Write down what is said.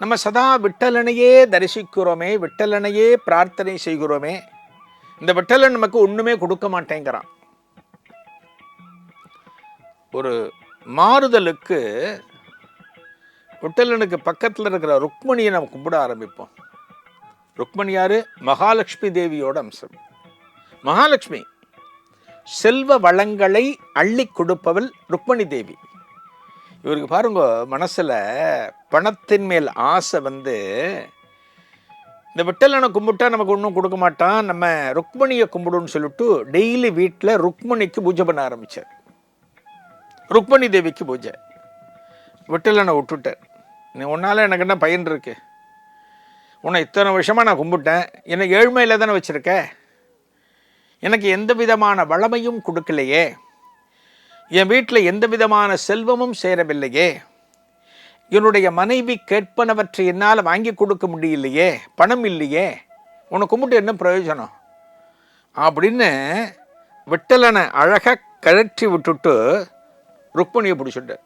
நம்ம சதா விட்டலனையே தரிசிக்கிறோமே, விட்டலனையே பிரார்த்தனை செய்கிறோமே, இந்த விட்டலன் நமக்கு ஒன்றுமே கொடுக்க மாட்டேங்கிறான். ஒரு மாறுதலுக்கு விட்டலனுக்கு பக்கத்தில் இருக்கிற ருக்மணியை நம்ம கும்பிட ஆரம்பிப்போம். ருக்மணி யாரு? மகாலட்சுமி தேவியோட அம்சம். மகாலட்சுமி செல்வ வளங்களை அள்ளி கொடுப்பவள் ருக்மணி தேவி. இவருக்கு பாருங்க, மனசில் பணத்தின் மேல் ஆசை வந்து இந்த விட்டலனை கும்பிட்டா நமக்கு ஒன்றும் கொடுக்க மாட்டான், நம்ம ருக்மணியை கும்பிடுன்னு சொல்லிட்டு டெய்லி வீட்டில் ருக்மணிக்கு பூஜை பண்ண ஆரம்பித்தார். ருக்மணி தேவிக்கு பூஜை. விட்டலனை விட்டுட்டார். நீ உன்னால் எனக்கு என்ன பயன் இருக்கு? உன்னை இத்தனை வருஷமாக நான் கும்பிட்டேன், என்னை ஏழ்மையில் தானே வச்சுருக்க, எனக்கு எந்த விதமான வளமையும் கொடுக்கலையே, என் வீட்டில் எந்த விதமான செல்வமும் சேரவில்லையே, என்னுடைய மனைவி கேட்பனவற்றை என்னால் வாங்கி கொடுக்க முடியலையே, பணம் இல்லையே, உன்னை கும்பிட்டு என்ன பிரயோஜனம் அப்படின்னு விட்டலனை அழகாக கழற்றி விட்டுட்டு ருக்மணியை பிடிச்சிட்டார்.